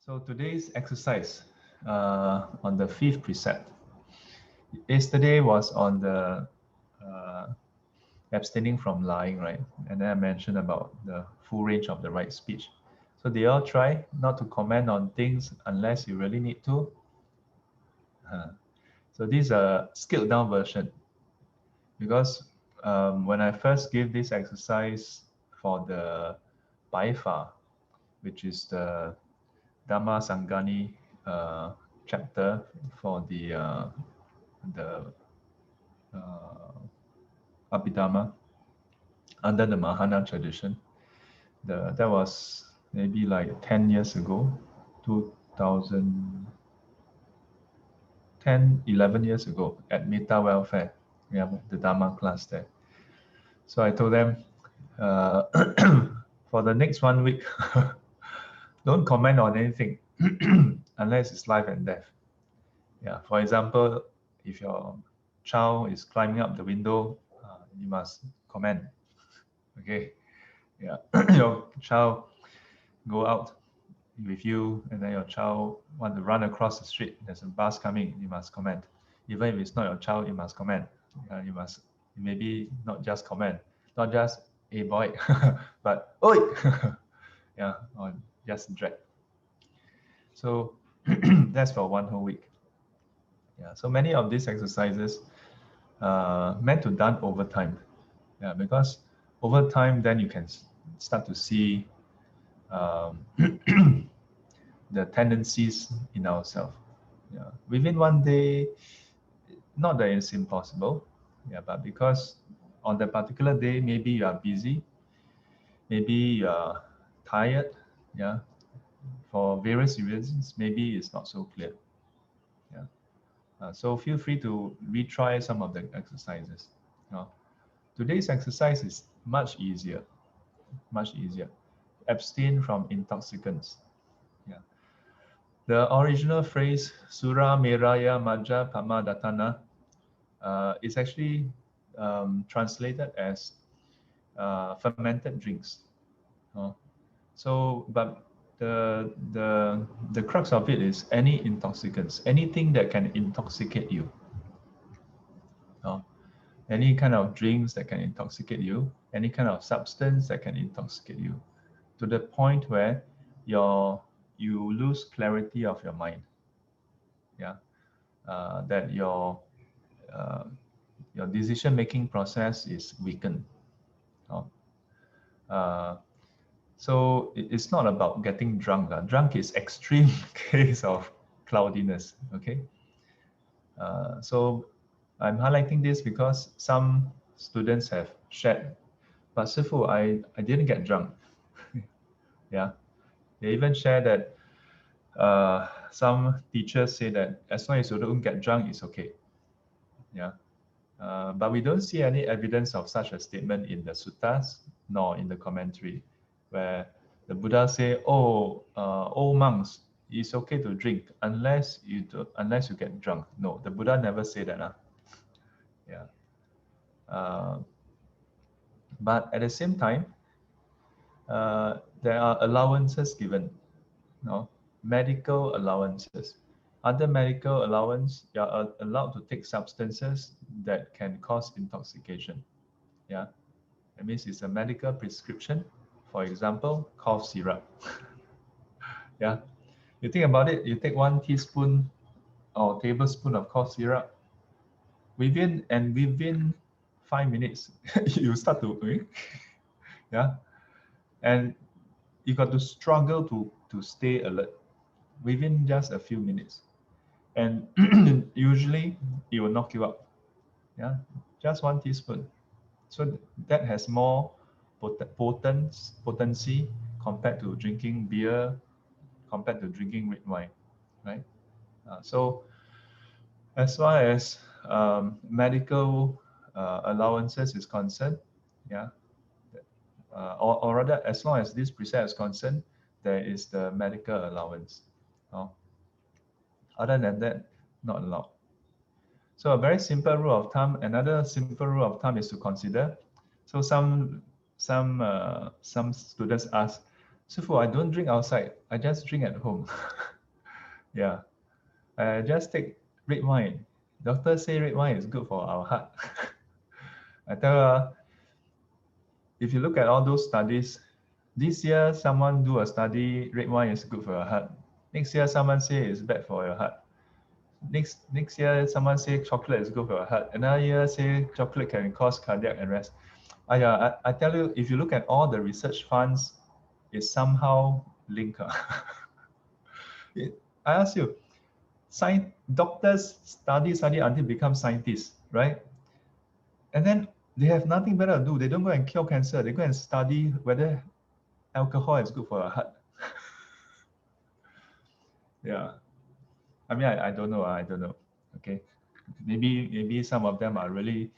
So today's exercise on the fifth precept. Yesterday was on the abstaining from lying, right? And then I mentioned about the full range of the right speech. So they all try not to comment on things unless you really need to. So this is a scaled down version because when I first gave this exercise for the Baifa, which is the Dhamma Sangani chapter for the Abhidhamma under the Mahana tradition. That was maybe like 10 years ago, 2010, 11 years ago at Metta Welfare. We have the Dhamma class there. So I told them, for the next 1 week, don't comment on anything unless it's life and death. Yeah. For example, if your child is climbing up the window, you must comment. Okay. Yeah. Your child go out with you, and then your child want to run across the street. There's a bus coming. You must comment. Even if it's not your child, you must comment. You must maybe not just comment, not just a boy, but oi, yeah, or just drag. So that's for 1 whole week. Yeah. So many of these exercises meant to done over time. Yeah, because over time, then you can start to see the tendencies in ourselves. Yeah. Within 1 day, not that it's impossible. Yeah, but because on that particular day, maybe you are busy, maybe you are tired. Yeah. For various reasons, maybe it's not so clear. Yeah. So feel free to retry some of the exercises. Today's exercise is much easier. Much easier. Abstain from intoxicants. Yeah. The original phrase Sura Meraya Maja Pamadatana is actually translated as fermented drinks. But the crux of it is any intoxicants, anything that can intoxicate you. Any kind of drinks that can intoxicate you, any kind of substance that can intoxicate you, to the point where you lose clarity of your mind. Yeah, that your decision-making process is weakened. So it's not about getting drunk. Drunk is extreme case of cloudiness. Okay. So I'm highlighting this because some students have shared, but Sifu, I didn't get drunk. Yeah. They even share that some teachers say that as long as you don't get drunk, it's okay. Yeah. But we don't see any evidence of such a statement in the suttas nor in the commentary, where the Buddha say, "Oh, all monks, it's okay to drink unless you get drunk." No, the Buddha never say that. Yeah. But at the same time, there are allowances given. No, medical allowances. Under medical allowance, you are allowed to take substances that can cause intoxication. Yeah, that means it's a medical prescription. For example, cough syrup. Yeah, you think about it. You take 1 teaspoon or tablespoon of cough syrup. Within 5 minutes, you start to, yeah, and you got to struggle to stay alert within just a few minutes. And usually it will knock you up. Yeah, just 1 teaspoon. So that has more potency compared to drinking beer, compared to drinking red wine, right? So as far as medical allowances is concerned, yeah, or rather, as long as this precept is concerned, there is the medical allowance. Other than that, not allowed. So a very simple rule of thumb. Another simple rule of thumb is to consider. So some students ask, Sifu, I don't drink outside. I just drink at home. Yeah. I just take red wine. Doctor say red wine is good for our heart. I tell her, if you look at all those studies, this year someone do a study, red wine is good for your heart. Next year someone say it's bad for your heart. Next year someone say chocolate is good for your heart. Another year say chocolate can cause cardiac arrest. I tell you, if you look at all the research funds, it's somehow linked. I ask you, doctors study until become scientists, right? And then they have nothing better to do. They don't go and cure cancer. They go and study whether alcohol is good for your heart. Yeah. I mean, I don't know. I don't know. Okay. Maybe some of them are really,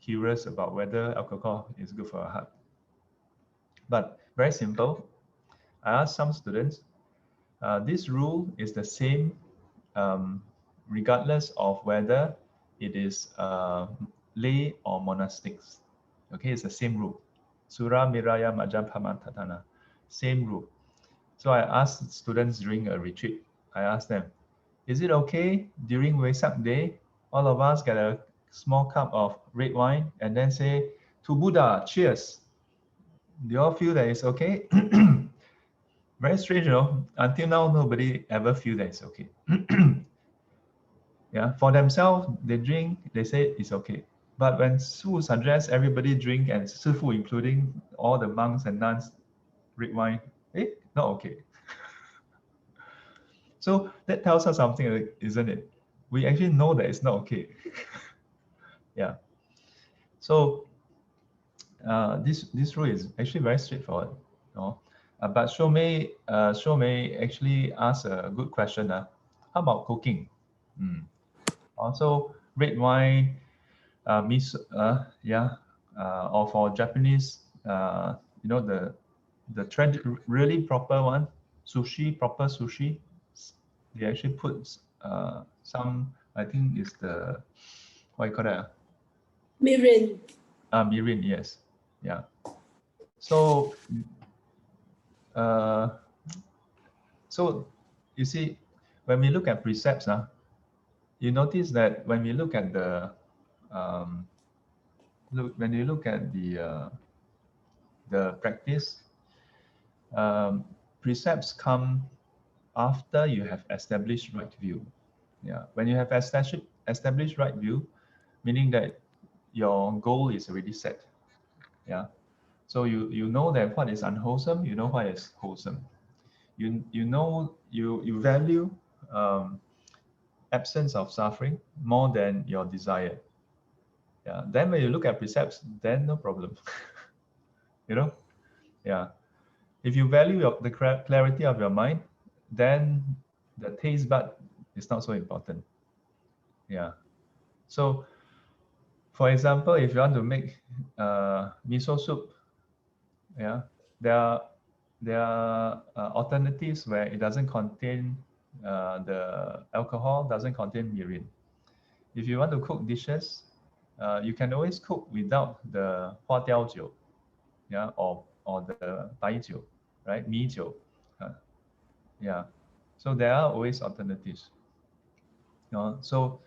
curious about whether alcohol is good for your heart. But very simple. I asked some students, this rule is the same regardless of whether it is lay or monastics. Okay, it's the same rule. Sura Miraya Majapama Tatana. Same rule. So I asked students during a retreat, I asked them, is it okay during Vesak Day, all of us get a small cup of red wine and then say, to Buddha, cheers. Do you all feel that it's okay? Very strange, until now, nobody ever feel that it's okay. Yeah, for themselves, they drink, they say it's okay. But when Su suggests everybody drink, and Sifu, including all the monks and nuns, red wine, not okay. So that tells us something, isn't it? We actually know that it's not okay. Yeah. So this rule is actually very straightforward. But Shou Mei actually asked a good question. How about cooking? Also, red wine, miso, or for Japanese, the really proper one, proper sushi, they actually put some, I think it's the, what you call that? Mirin. Mirin, yes. Yeah. So, so you see, when we look at precepts, you notice that when we look at the when you look at the practice, precepts come after you have established right view. Yeah, when you have established right view, meaning that your goal is already set. Yeah, so you know that what is unwholesome, you know what is wholesome. You value absence of suffering more than your desire. Yeah, then when you look at precepts, then no problem. Yeah. If you value the clarity of your mind, then the taste bud is not so important. Yeah. So, for example, if you want to make miso soup, yeah, there are alternatives where it doesn't contain the alcohol, doesn't contain mirin. If you want to cook dishes, you can always cook without the hua diao jiu, yeah, or the bai jiu, right, mi jiu. Yeah, so there are always alternatives. So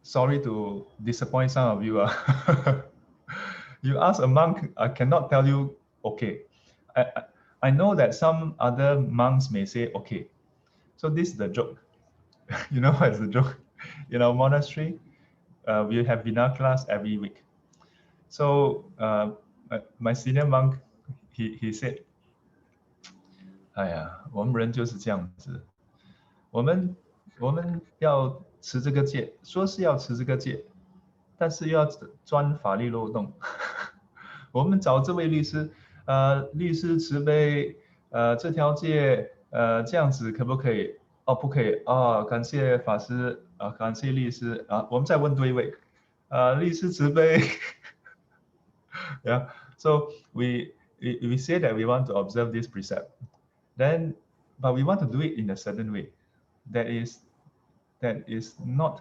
sorry to disappoint some of you. You ask a monk, I cannot tell you okay. I know that some other monks may say okay. So this is the joke. You know what is the joke? In our monastery, we have Vina class every week. So my senior monk, he said, 哎呀，我们人就是这样子，我们要持这个戒，说是要持这个戒，但是又要钻法律漏洞。我们找这位律师，律师慈悲，这条戒，这样子可不可以？哦，不可以。哦，感谢法师，感谢律师。我们再问对位，律师慈悲。Yeah, so we say that we want to observe this precept, then, but we want to do it in a certain way that is not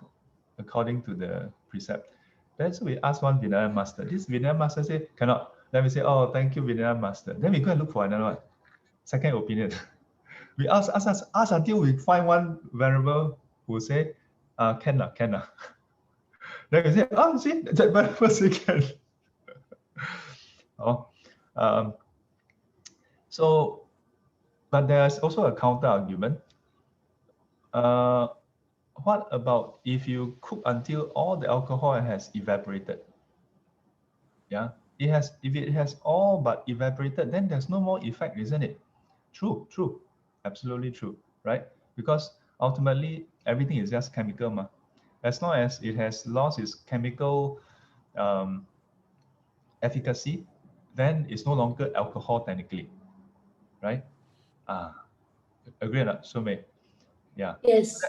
according to the precept. Then so we ask one Vinaya master. This Vinaya master say cannot. Then we say, oh, thank you, Vinaya Master. Then we go and look for another one, second opinion. We ask until we find one variable who say, can lah, can lah. Then we say, oh, see, that variable say can. Oh, so, but there's also a counter argument. What about if you cook until all the alcohol has evaporated? Yeah, if it has all but evaporated, then there's no more effect, isn't it? True, true, absolutely true, right? Because ultimately everything is just chemical, ma. As long as it has lost its chemical efficacy, then it's no longer alcohol technically, right? Agree or not, Sume? Yeah. Yes.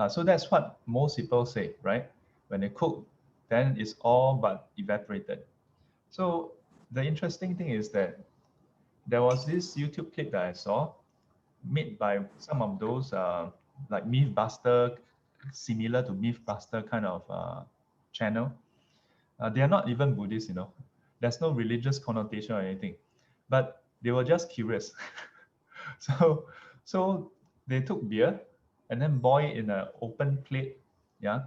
So that's what most people say, right? When they cook, then it's all but evaporated. So the interesting thing is that there was this YouTube clip that I saw made by some of those like Mythbuster, similar to Mythbuster kind of channel. They are not even Buddhist, you know. There's no religious connotation or anything, but they were just curious. so, so they took beer and then boil in an open plate, yeah,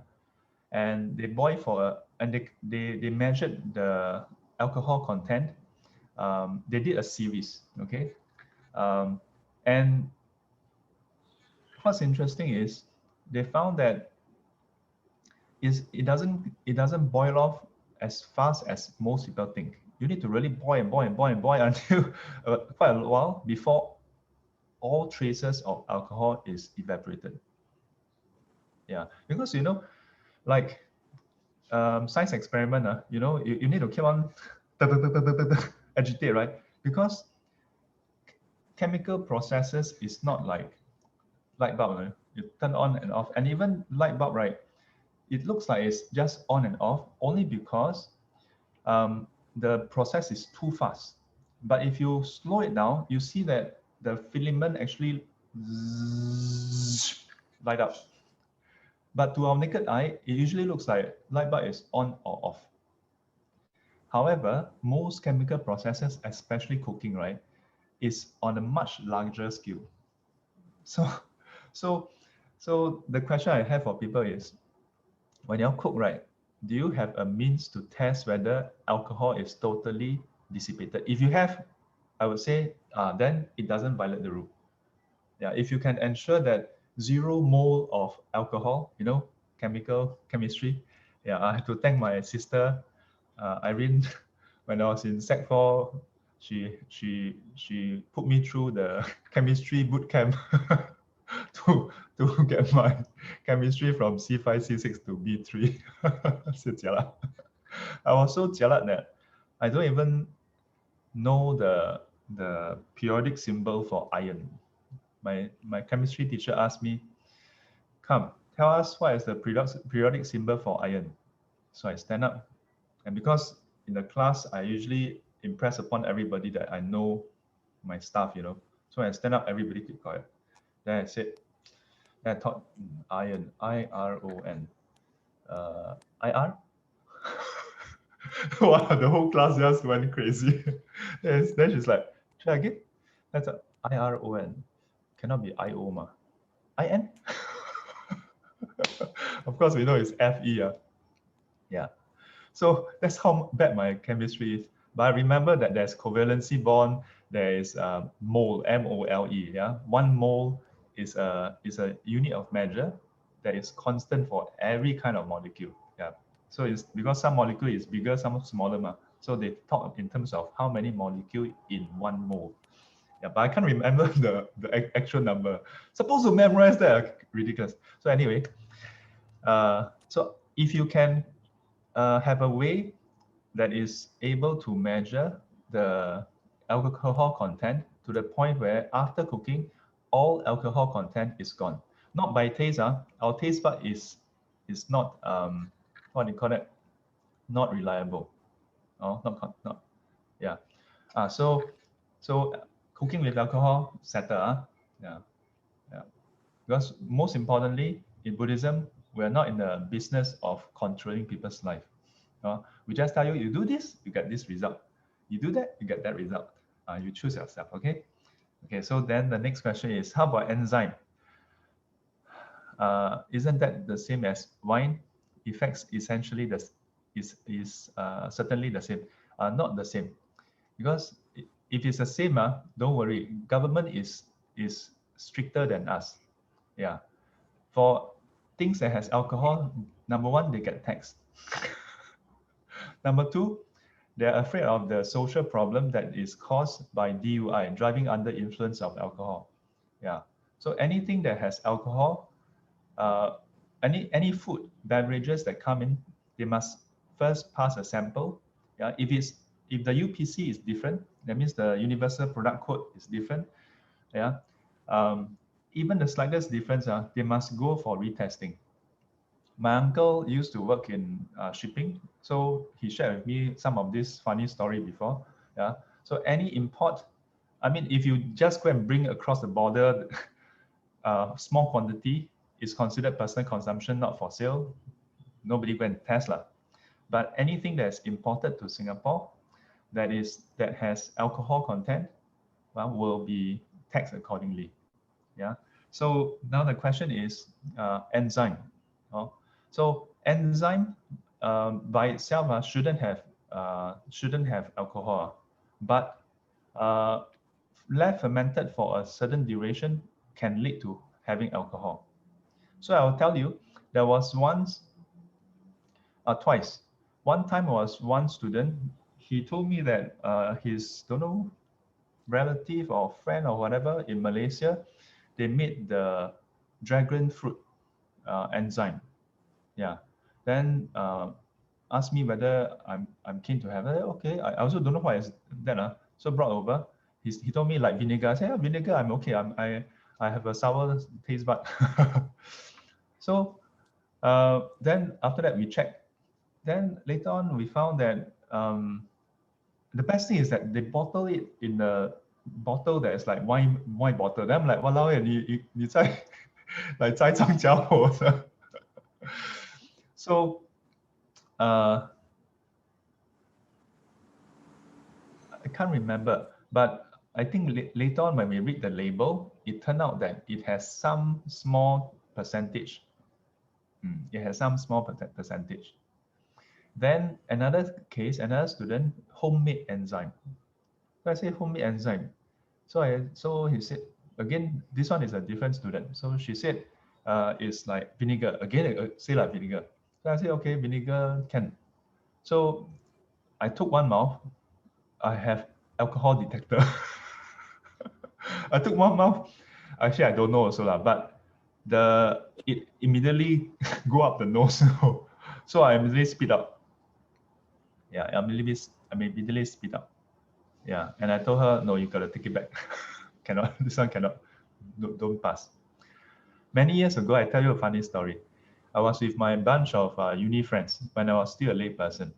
and they boil and they measured the alcohol content. They did a series, okay, and what's interesting is they found that it doesn't boil off as fast as most people think. You need to really boil and boil and boil and boil until quite a while before all traces of alcohol is evaporated. Yeah, because like science experiment, you need to keep on agitate, right? Because chemical processes is not like light bulb, right? You turn on and off, and even light bulb, right? It looks like it's just on and off only because the process is too fast. But if you slow it down, you see that the filament actually light up. But to our naked eye, it usually looks like light bulb is on or off. However, most chemical processes, especially cooking, right, is on a much larger scale. So, so, so the question I have for people is, when you cook, right, do you have a means to test whether alcohol is totally dissipated? If you have, I would say, then it doesn't violate the rule. Yeah, if you can ensure that 0 mole of alcohol, chemistry. Yeah, I have to thank my sister, Irene, when I was in Sec 4. She put me through the chemistry boot camp to get my chemistry from C5, C6 to B3. So jialat. I was so jialat that I don't even know the periodic symbol for iron. My chemistry teacher asked me, come, tell us what is the periodic symbol for iron. So I stand up. And because in the class, I usually impress upon everybody that I know my stuff, So I stand up, everybody keep quiet. Then I said, then I thought, iron, I-R-O-N. IR? Wow, the whole class just went crazy. Then she's like, try again? That's a IRON. Cannot be IO ma. IN? Of course, we know it's FE. Yeah. So that's how bad my chemistry is. But I remember that there's covalency bond, there is mole, M-O-L-E. Yeah, 1 mole is a unit of measure that is constant for every kind of molecule. Yeah. So it's because some molecule is bigger, some smaller. So they talk in terms of how many molecule in 1 mole. Yeah, but I can't remember the actual number. Supposed to memorize that, ridiculous. So anyway, so if you can have a way that is able to measure the alcohol content to the point where after cooking, all alcohol content is gone. Not by taste. Our taste bud is not what do you call it? Not reliable. Oh, not yeah. So cooking with alcohol, settle. Yeah. Because most importantly, in Buddhism, we are not in the business of controlling people's life. We just tell you, you do this, you get this result. You do that, you get that result. You choose yourself, okay? Okay, so then the next question is, how about enzyme? Isn't that the same as wine? Effects essentially is certainly the same. Not the same, because if it's the same, don't worry. Government is stricter than us. Yeah, for things that has alcohol, number one, they get taxed. Number two, they're afraid of the social problem that is caused by DUI, driving under influence of alcohol. Yeah. So anything that has alcohol, uh, any food, beverages that come in, they must first pass a sample. Yeah. If the UPC is different, that means the Universal Product Code is different. Yeah. Even the slightest difference, they must go for retesting. My uncle used to work in shipping, so he shared with me some of this funny story before. Yeah. So any import, I mean, if you just go and bring across the border, small quantity is considered personal consumption, not for sale. Nobody go and test lah. But anything that's imported to Singapore that has alcohol content, well, will be taxed accordingly. Yeah. So now the question is enzyme. So enzyme by itself shouldn't have alcohol, but left fermented for a certain duration can lead to having alcohol. So I will tell you, there was twice. One time was one student. He told me that his don't know relative or friend or whatever in Malaysia, they made the dragon fruit enzyme. Yeah. Then asked me whether I'm keen to have it. Okay. I also don't know what is that. So brought over. He told me like vinegar. I said, yeah, vinegar, I'm okay. I have a sour taste bud. So then after that we checked. Then later on we found that the best thing is that they bottle it in a bottle that is like wine bottle. Then I'm like, walao, you 在 like 栽赃搅和. So I can't remember, but I think later on when we read the label, it turned out that it has some small percentage. It has some small percentage. Then another case, another student, homemade enzyme. So I say homemade enzyme. So he said, again, this one is a different student. So she said, it's like vinegar. Again, say like vinegar. So I said, okay, vinegar can. So I took one mouth. I have alcohol detector. I took one mouth. Actually, I don't know also lah, but it immediately go up the nose. So I immediately spit out. Yeah, I immediately spit out. Yeah, and I told her, no, you gotta take it back. Cannot, this one cannot, don't pass. Many years ago, I tell you a funny story. I was with my bunch of uni friends when I was still a lay person.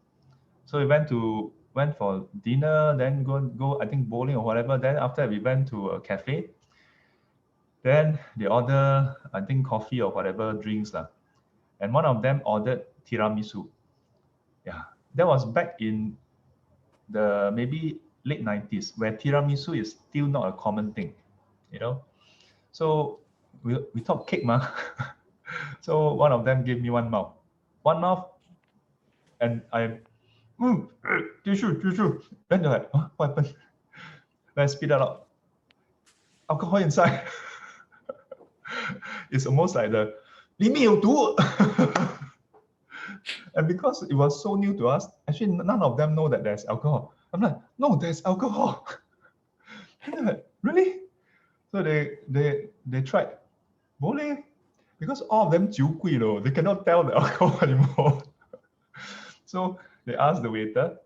So we went for dinner, then go I think bowling or whatever. Then after that, we went to a cafe. Then they order, I think, coffee or whatever drinks lah. And one of them ordered tiramisu. Yeah, that was back in the maybe late 90s, where tiramisu is still not a common thing, you know. So we thought cake ma. So one of them gave me one mouth, and I tissue. Then they're like, huh, what happened? Then I spit it out. Alcohol inside. It's almost like the 里面有毒. And because it was so new to us, actually none of them know that there's alcohol. I'm like, no, there's alcohol. And they're like, really? So they tried. Boleh. Because all of them 酒鬼 though, they cannot tell the alcohol anymore. So they asked the waiter,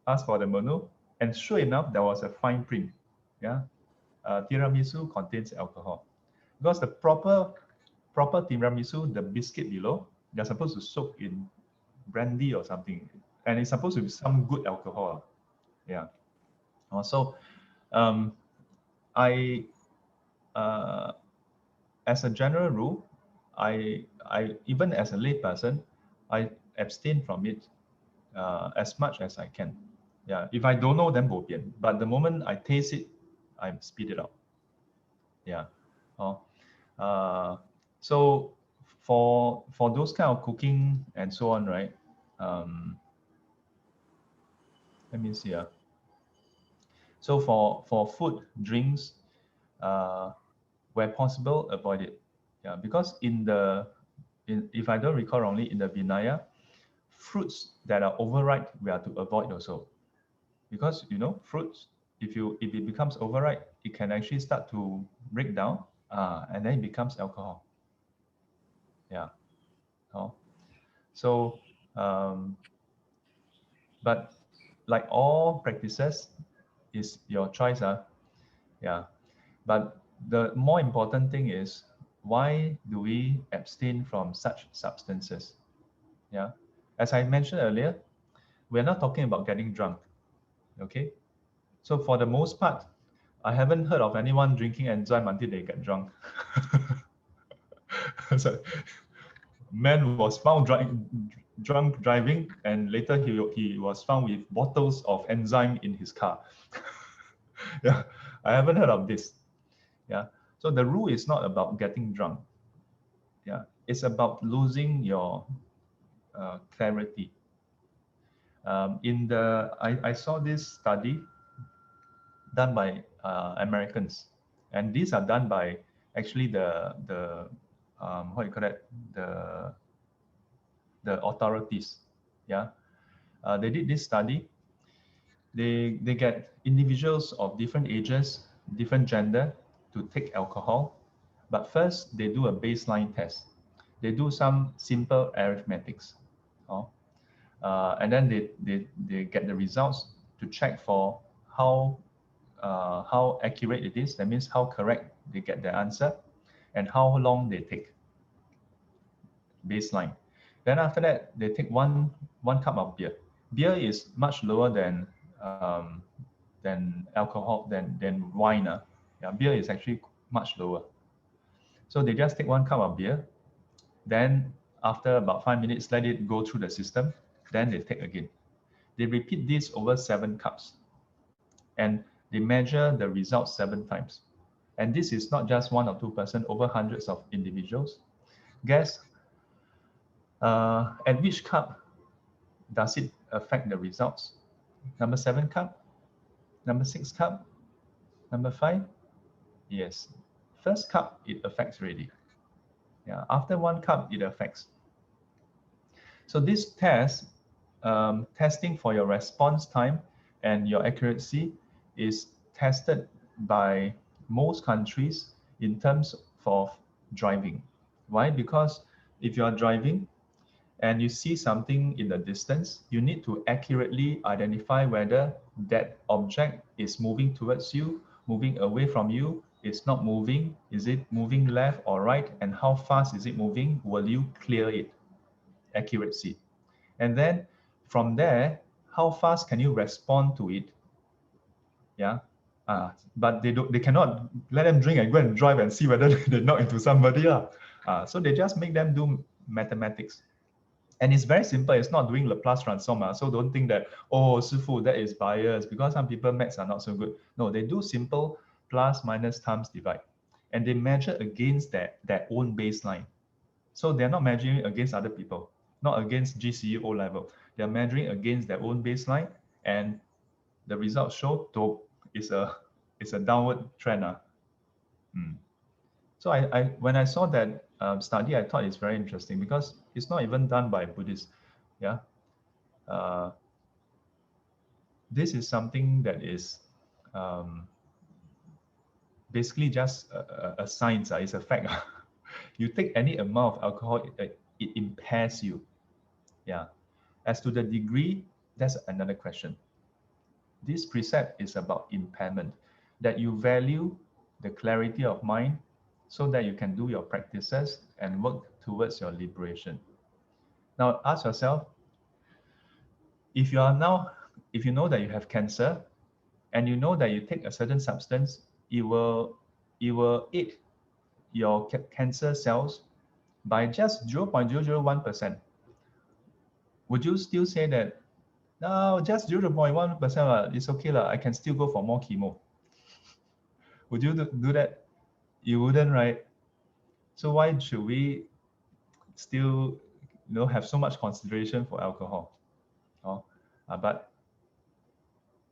asked for the menu, and sure enough, there was a fine print. Yeah, tiramisu contains alcohol. Because the proper tiramisu, the biscuit below, they're supposed to soak in brandy or something, and it's supposed to be some good alcohol. Yeah. So I as a general rule, I even as a lay person, I abstain from it as much as I can. Yeah, if I don't know, then bo pian. But the moment I taste it, I speed it up. Yeah. Oh. So for those kind of cooking and so on, right? Let me see. So for food, drinks, where possible, avoid it. Yeah, because if I don't recall wrongly, in the Vinaya, fruits that are overripe we are to avoid also, because fruits, if it becomes overripe, it can actually start to break down, and then it becomes alcohol. Yeah. Oh. So, but like all practices, is your choice. Yeah. But the more important thing is, why do we abstain from such substances? Yeah. As I mentioned earlier, we're not talking about getting drunk. Okay. So for the most part, I haven't heard of anyone drinking enzyme until they get drunk. So, man was found drunk driving, and later he was found with bottles of enzyme in his car. Yeah, I haven't heard of this. Yeah, so the rule is not about getting drunk. Yeah, it's about losing your clarity. I saw this study done by Americans, and these are done by actually the what do you call that, the authorities. Yeah, they did this study. They get individuals of different ages, different gender, to take alcohol, but first they do a baseline test. They do some simple arithmetics, oh, and then they get the results to check for how accurate it is. That means how correct they get the answer, and how long they take. Baseline. Then after that, they take one cup of beer. Beer is much lower than alcohol than wine. Yeah, beer is actually much lower. So they just take one cup of beer. Then after about 5 minutes, let it go through the system. Then they take again. They repeat this over 7 cups, and they measure the results 7 times. And this is not just one or two person, over hundreds of individuals. Guess at which cup does it affect the results? Number 7 cup? Number 6 cup? Number 5? Yes. First cup, it affects already. Yeah. After 1 cup, it affects. So this test, testing for your response time and your accuracy, is tested by most countries in terms of driving. Why? Because if you are driving and you see something in the distance, you need to accurately identify whether that object is moving towards you, moving away from you, it's not moving, is it moving left or right, and how fast is it moving? Will you clear it? Accuracy. And then from there, how fast can you respond to it? Yeah. But they cannot let them drink and go and drive and see whether they knock into somebody. So they just make them do mathematics. And it's very simple. It's not doing Laplace transform. So don't think that, oh, Sifu, that is biased, because some people maths are not so good. No, they do simple plus, minus, times, divide. And they measure against their own baseline. So they're not measuring against other people, not against GCE O level. They're measuring against their own baseline, and the results show it's a downward trend. So when I saw that study, I thought it's very interesting, because it's not even done by Buddhists. Yeah, this is something that is basically just a science. It's a fact. You take any amount of alcohol, it impairs you. Yeah. As to the degree, that's another question. This precept is about impairment, that you value the clarity of mind so that you can do your practices and work towards your liberation. Now ask yourself, if you know that you have cancer, and you know that you take a certain substance, it will eat your cancer cells by just 0.001%. Would you still say that No, just 0.1%. It's okay. I can still go for more chemo. Would you do that? You wouldn't, right? So why should we still have so much consideration for alcohol? But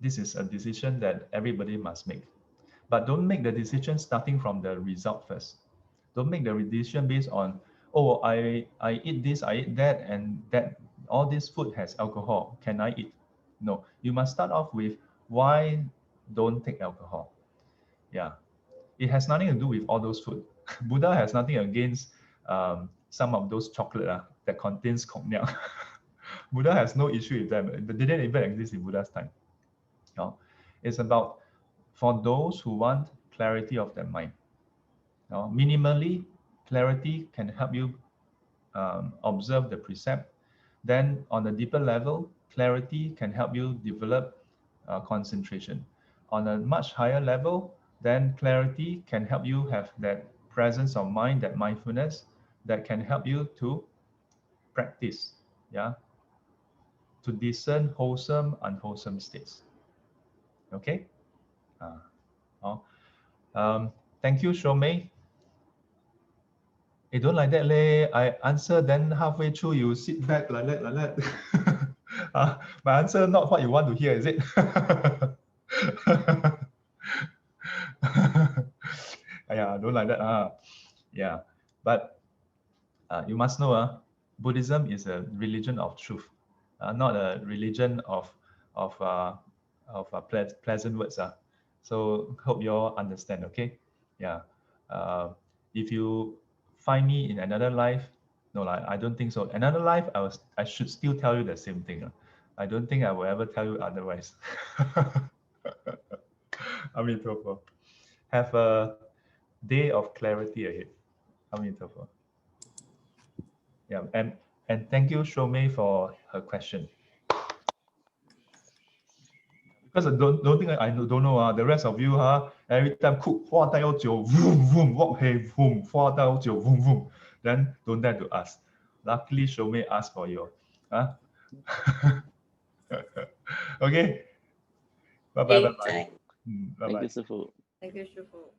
this is a decision that everybody must make. But don't make the decision starting from the result first. Don't make the decision based on, oh, I eat this, I eat that, and that all this food has alcohol. Can I eat? No, you must start off with why don't take alcohol. Yeah, it has nothing to do with all those food. Buddha has nothing against some of those chocolate that contains cognac. Buddha has no issue with them. They didn't even exist in Buddha's time. It's about for those who want clarity of their mind. Minimally, clarity can help you observe the precept. Then on a deeper level, clarity can help you develop concentration. On a much higher level, then clarity can help you have that presence of mind, that mindfulness that can help you to practice, to discern wholesome, unwholesome states. Okay? Thank you, Shomei. Don't like that, leh. I answer, then halfway through you sit back like that. My answer not what you want to hear, is it? Yeah, don't like that. Yeah, but you must know, Buddhism is a religion of truth, not a religion of pleasant words. So hope you all understand. Okay, yeah. If you find me in another life, no, I don't think so. Another life, I should still tell you the same thing. I don't think I will ever tell you otherwise. Amitabha. Have a day of clarity ahead. Amitabha. Yeah, and thank you, Shomei, for her question. Because I don't think I don't know the rest of you every time cook 花带酒 vroom vroom walk hey vroom 花带酒 vroom vroom, then don't dare to ask. Luckily, Shomei asked for you. Okay. Bye bye. Okay, Bye bye. Thank you, Sư Phụ. thank you, Sư Phụ.